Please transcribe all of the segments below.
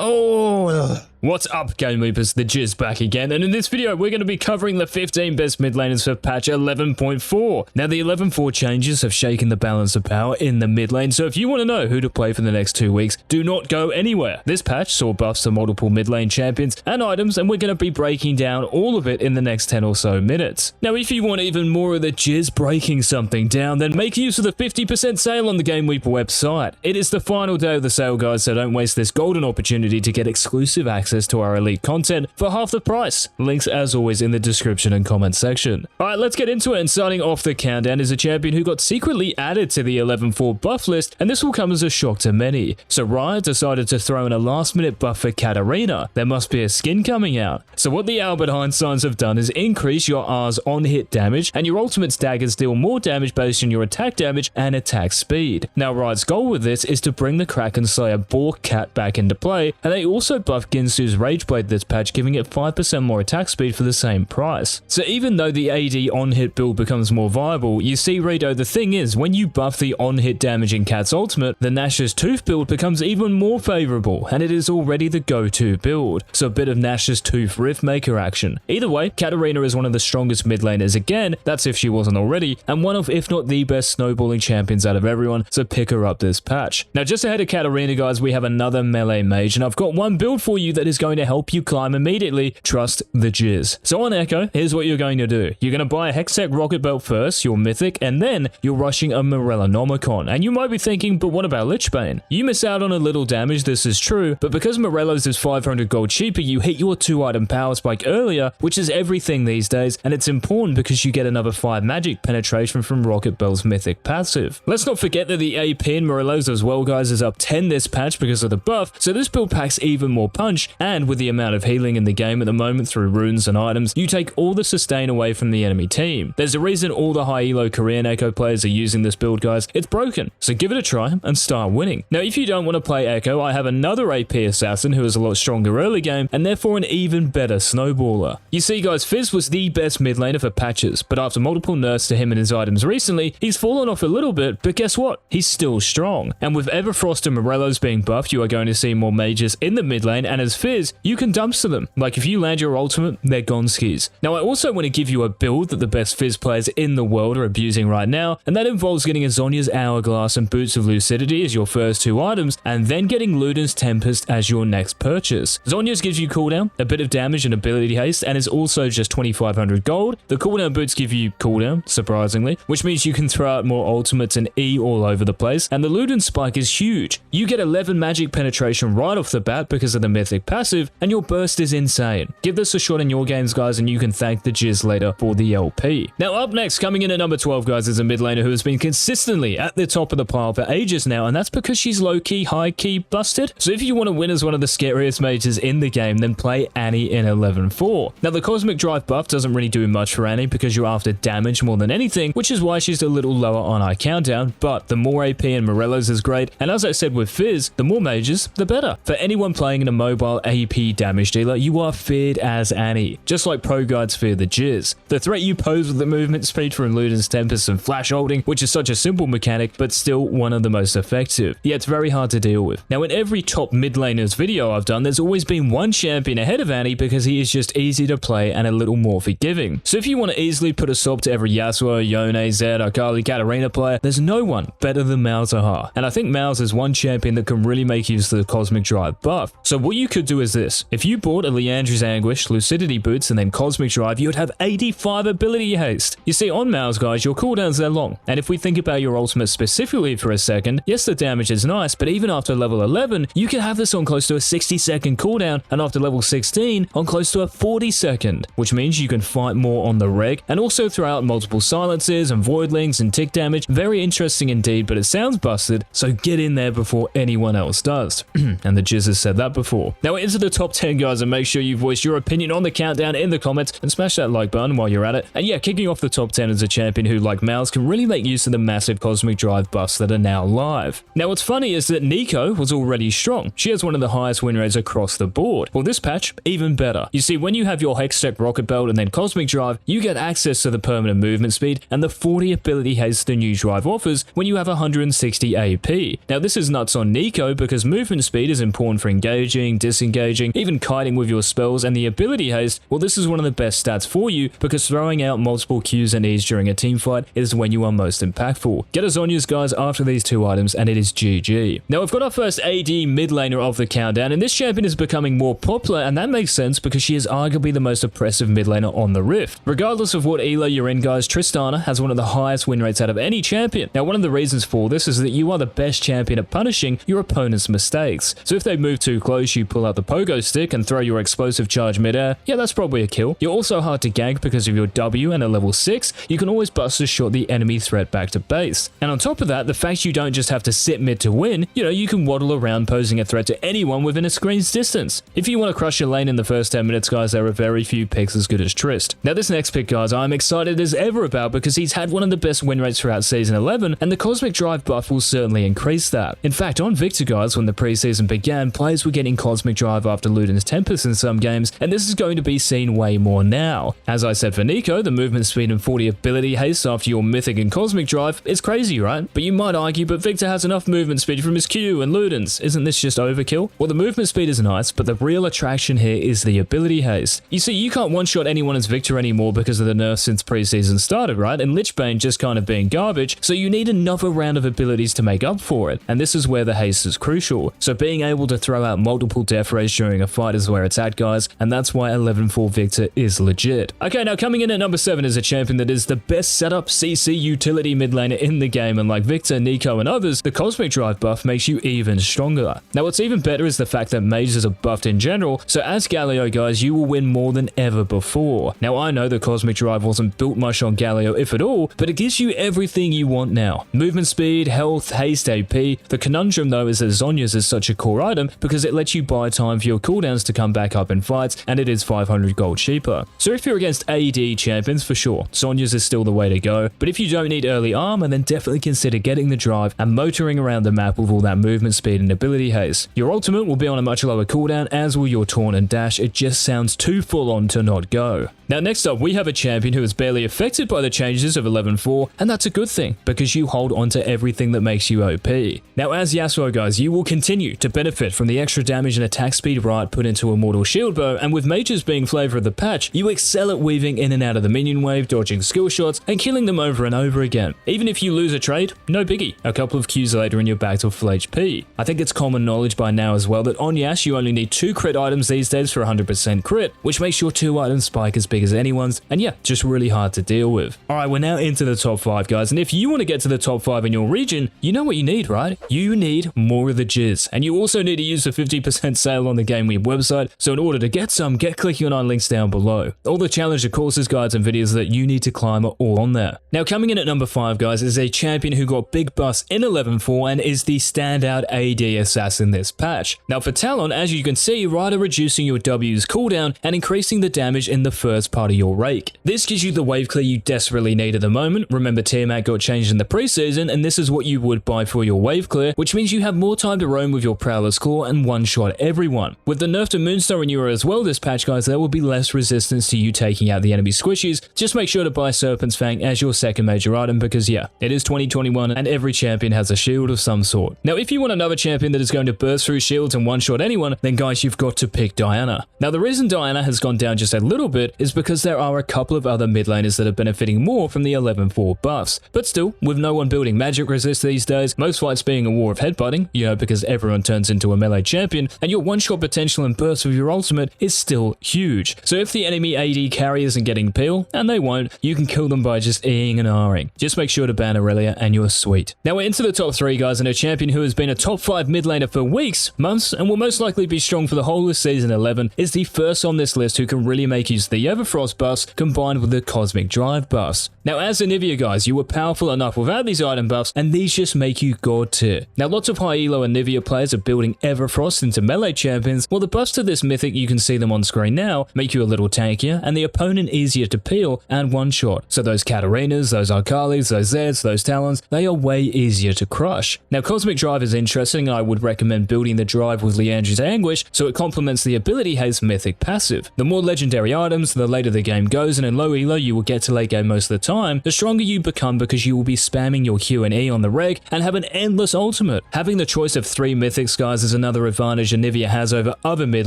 Oh, what's up, GameLeapers? The Jizz back again, and in this video we're going to be covering the 15 best mid laners for patch 11.4. Now the 11.4 changes have shaken the balance of power in the mid lane, so if you want to know who to play for the next 2 weeks, do not go anywhere. This patch saw buffs to multiple mid lane champions and items, and we're going to be breaking down all of it in the next 10 or so minutes. Now if you want even more of the Jizz breaking something down, then make use of the 50% sale on the GameLeap website. It is the final day of the sale, guys, so don't waste this golden opportunity to get exclusive access to our elite content for half the price. Links as always in the description and comment section. Alright, let's get into it, and starting off the countdown is a champion who got secretly added to the 11.4 buff list, and this will come as a shock to many. So Riot decided to throw in a last minute buff for KATARINA. There must be a skin coming out. So what the Albert Einsteins have done is increase your R's on hit damage, and your ultimate's daggers deal more damage based on your attack damage and attack speed. Now Riot's goal with this is to bring the Kraken Slayer Bork Cat back into play, and they also buffed Ginsu's Rageblade this patch, giving it 5% more attack speed for the same price. So even though the AD on-hit build becomes more viable, you see, Rito, the thing is, when you buff the on-hit damage in Cat's ultimate, the Nash's Tooth build becomes even more favorable, and it is already the go-to build. So a bit of Nash's Tooth Riftmaker action. Either way, KATARINA is one of the strongest mid laners again, that's if she wasn't already, and one of, if not the best snowballing champions out of everyone, so pick her up this patch. Now just ahead of KATARINA, guys, we have another melee mage, and I've got one build for you that is going to help you climb immediately. Trust the Jizz. So on Echo, here's what you're going to do. You're going to buy a Hextech Rocket Belt first, your mythic, and then you're rushing a Morellonomicon. And you might be thinking, but what about Lichbane? You miss out on a little damage, this is true, but because Morello's is 500 gold cheaper, you hit your 2-item power spike earlier, which is everything these days, and it's important because you get another 5 magic penetration from Rocket Belt's mythic passive. Let's not forget that the AP in Morello's as well, guys, is up 10 this patch because of the buff, so this build packs even more punch, and with the amount of healing in the game at the moment through runes and items, you take all the sustain away from the enemy team. There's a reason all the high elo Korean Echo players are using this build, guys. It's broken, so give it a try and start winning. Now if you don't want to play Echo, I have another AP assassin who is a lot stronger early game and therefore an even better snowballer. You see, guys, FIZZ was the best mid laner for patches, but after multiple nerfs to him and his items recently, he's fallen off a little bit, but guess what? He's still strong. And with Everfrost and Morello's being buffed, you are going to see more mages in the mid lane, and as FIZZ, you can dumpster them. Like if you land your ultimate, they're gone skis. Now I also want to give you a build that the best FIZZ players in the world are abusing right now, and that involves getting a Zhonya's Hourglass and Boots of Lucidity as your first 2 items, and then getting Luden's Tempest as your next purchase. Zhonya's gives you cooldown, a bit of damage and ability haste, and is also just 2500 gold. The cooldown boots give you cooldown, surprisingly, which means you can throw out more ultimates and E all over the place, and the Luden spike is huge. You get 11 magic penetration right off the bat because of the mythic passive, and your burst is insane. Give this a shot in your games, guys, and you can thank the Jizz later for the LP. Now up next, coming in at number 12, guys, is a mid laner who has been consistently at the top of the pile for ages now, and that's because she's low-key, high-key busted. So if you want to win as one of the scariest mages in the game, then play Annie in 11.4. Now the Cosmic Drive buff doesn't really do much for Annie because you're after damage more than anything, which is why she's a little lower on our countdown, but the more AP and Morello's is great, and as I said with FIZZ, the more mages, the better. For anyone playing in a mobile AP damage dealer, you are feared as Annie, just like pro guides fear the Jizz. The threat you pose with the movement speed from Luden's Tempest and flash holding, which is such a simple mechanic, but still one of the most effective. Yeah, it's very hard to deal with. Now in every top mid laner's video I've done, there's always been one champion ahead of Annie because he is just easy to play and a little more forgiving. So if you want to easily put a stop to every YASUO, YONE, Zed, Akali, KATARINA player, there's no one better than MALZAHAR. And I think Malz is one champion that can really make use of the Cosmic Drive buff. So what you could do is this. If you bought a Leandra's Anguish, Lucidity Boots, and then Cosmic Drive, you would have 85 ability haste. You see, on Malz, guys, your cooldowns are long. And if we think about your ultimate specifically for a second, yes, the damage is nice, but even after level 11, you can have this on close to a 60-second cooldown, and after level 16, on close to a 40-second, which means you can fight more on the reg, and also throw out multiple silences and voidlings and tick damage. Very interesting indeed, but it sounds busted, so get in there before anyone else does. And the Jizz has said that before. Now, into the top 10, guys, and make sure you voice your opinion on the countdown in the comments and smash that like button while you're at it. And yeah, kicking off the top 10 is a champion who, like Malz, can really make use of the massive Cosmic Drive buffs that are now live. Now, what's funny is that Neeko was already strong. She has one of the highest win rates across the board. Well, this patch, even better. You see, when you have your Hextech Rocket Belt and then Cosmic Drive, you get access to the permanent movement speed and the 40 ability haste the new drive offers when you have 160 AP. Now, this is nuts on Neeko because movement speed is important for engaging, disengaging, even kiting with your spells, and the ability haste, well, this is one of the best stats for you because throwing out multiple Qs and Es during a team fight is when you are most impactful. Get a Zhonya's, guys, after these two items and it is GG. Now, we've got our first AD mid laner of the countdown, and this champion is becoming more popular, and that makes sense because she is arguably the most oppressive mid laner on the Rift. Regardless of what elo you're in, guys, Tristana has one of the highest win rates out of any champion. Now, one of the reasons for this is that you are the best champion at punishing your opponent's mistakes. So if they move too close, you pull out the pogo stick and throw your explosive charge midair. Yeah, that's probably a kill. You're also hard to gank because of your W, and at level 6, you can always bust a shot the enemy threat back to base. And on top of that, the fact you don't just have to sit mid to win, you can waddle around posing a threat to anyone within a screen's distance. If you want to crush your lane in the first 10 minutes, guys, there are very few picks as good as Trist. Now, this next pick, guys, I'm excited as ever about because he's had one of the best win rates throughout Season 11, and the Cosmic Drive buff will certainly increase that. In fact, on Viktor, guys, when the preseason began, players were getting Cosmic Drive after Luden's Tempest in some games, and this is going to be seen way more now. As I said for Neeko, the movement speed and 40 ability haste after your Mythic and Cosmic Drive is crazy, right? But you might argue, but Viktor has enough movement speed from his Q and Luden's. Isn't this just overkill? Well, the movement speed is nice, but the real attraction here is the ability haste. You see, you can't one-shot anyone as Viktor anymore because of the nerfs since preseason started, right? And Lichbane just kind of being garbage, so you need another round of abilities to make up for it, and this is where the haste is crucial. So being able to throw out multiple death rays during a fight is where it's at, guys, and that's why 11-4 Viktor is legit. Okay, now coming in at number 7 is a champion that is the best setup CC utility mid laner in the game, and like Viktor, Neeko, and others, the Cosmic Drive buff makes you even stronger. Now, what's even better is the fact that mages are buffed in general, so as Galio, guys, you will win more than ever before. Now, I know the Cosmic Drive wasn't built much on Galio, if at all, but it gives you everything you want now. Movement speed, health, haste, AP. The conundrum, though, is that Zhonya's is such a core item because it lets you buy time for your cooldowns to come back up in fights, and it is 500 gold cheaper. So if you're against AD champions, for sure, Zhonya's is still the way to go, but if you don't need early armor, then definitely consider getting the drive and motoring around the map with all that movement speed and ability haste. Your ultimate will be on a much lower cooldown, as will your taunt and dash. It just sounds too full on to not go. Now, next up, we have a champion who is barely affected by the changes of 11-4, and that's a good thing, because you hold onto everything that makes you OP. Now, as Yasuo, guys, you will continue to benefit from the extra damage and attack speed Riot put into Immortal Shield Bow, and with mages being flavor of the patch, you excel at weaving in and out of the minion wave, dodging skill shots, and killing them over and over again. Even if you lose a trade, no biggie. A couple of Qs later and you're back to full HP. I think it's common knowledge by now as well that on Yash, you only need 2 crit items these days for 100% crit, which makes your 2-item spike as big as anyone's, and yeah, just really hard to deal with. Alright, we're now into the top 5, guys, and if you want to get to the top 5 in your region, you know what you need, right? You need more of the jizz, and you also need to use the 50% sale on the GameLeap website, so in order to get some, get clicking on our links down below. All the challenger courses, guides, and videos that you need to climb are all on there. Now, coming in at number 5, guys, is a champion who got big buffs in 11-4 and is the standout AD assassin this patch. Now, for Talon, as you can see, Riot are reducing your W's cooldown and increasing the damage in the first part of your rake. This gives you the wave clear you desperately need at the moment. Remember, Tiamat got changed in the preseason, and this is what you would buy for your wave clear, which means you have more time to roam with your Prowler's Claw and one-shot everyone. With the nerf to Moonstar and Euro as well this patch, guys, there will be less resistance to you taking out the enemy squishies. Just make sure to buy Serpent's Fang as your second major item because, yeah, it is 2021 and every champion has a shield of some sort. Now, if you want another champion that is going to burst through shields and one-shot anyone, then guys, you've got to pick Diana. Now, the reason Diana has gone down just a little bit is because there are a couple of other mid laners that are benefiting more from the 11-4 buffs. But still, with no one building magic resist these days, most fights being a war of headbutting, because everyone turns into a melee champion, and your one-shot potential and burst with your ultimate is still huge. So if the enemy AD carry isn't getting peel, and they won't, you can kill them by just Eing and R'ing. Just make sure to ban Aurelia and you're sweet. Now we're into the top 3, guys, and a champion who has been a top 5 mid laner for weeks, months, and will most likely be strong for the whole of Season 11 is the first on this list who can really make use of the Everfrost buffs combined with the Cosmic Drive buffs. Now as ANIVIA, guys, you were powerful enough without these item buffs, and these just make you god tier. Now lots of high elo ANIVIA players are building Everfrost into melee champions champions, well, the buffs to this mythic, you can see them on screen now, make you a little tankier and the opponent easier to peel and one-shot. So those Katarinas, those Akalis, those Zeds, those Talons, they are way easier to crush. Now, Cosmic Drive is interesting. I would recommend building the drive with Liandry's Anguish so it complements the ability haste mythic passive. The more legendary items, the later the game goes, and in low elo you will get to late game most of the time, the stronger you become because you will be spamming your Q and E on the reg and have an endless ultimate. Having the choice of 3 mythics, guys, is another advantage ANIVIA has over other mid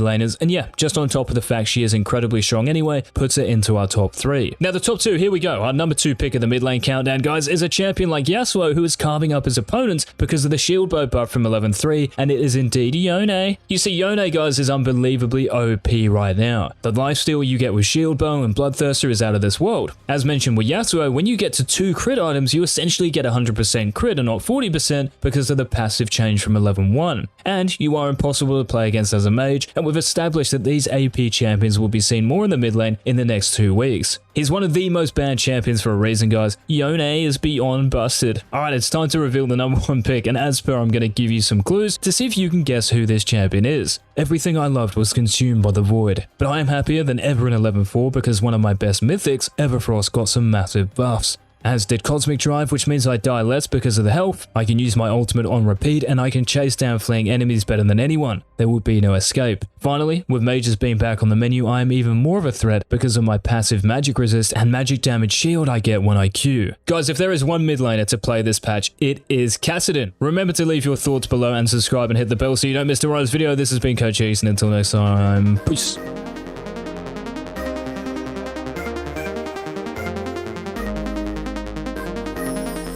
laners, and yeah, just on top of the fact she is incredibly strong anyway, puts it into our top 3. Now the top 2, here we go. Our number 2 pick of the mid lane countdown, guys, is a champion like YASUO who is carving up his opponents because of the shield bow buff from 11.3, and it is indeed YONE. You see, YONE, guys, is unbelievably OP right now. The lifesteal you get with shield bow and bloodthirster is out of this world. As mentioned with YASUO, when you get to 2 crit items, you essentially get 100% crit and not 40% because of the passive change from 11.1. And you are impossible to play against as a mage, and we've established that these AP champions will be seen more in the mid lane in the next 2 weeks. He's one of the most banned champions for a reason, guys. YONE is beyond busted. Alright, it's time to reveal the number 1 pick, and as per, I'm going to give you some clues to see if you can guess who this champion is. Everything I loved was consumed by the void, but I am happier than ever in 11.4 because one of my best mythics, Everfrost, got some massive buffs. As did Cosmic Drive, which means I die less because of the health, I can use my ultimate on repeat, and I can chase down fleeing enemies better than anyone. There would be no escape. Finally, with mages being back on the menu, I am even more of a threat because of my passive magic resist and magic damage shield I get when I Q. Guys, if there is one mid laner to play this patch, it is KATARINA. Remember to leave your thoughts below and subscribe and hit the bell so you don't miss tomorrow's video. This has been Coach East, and until next time, peace.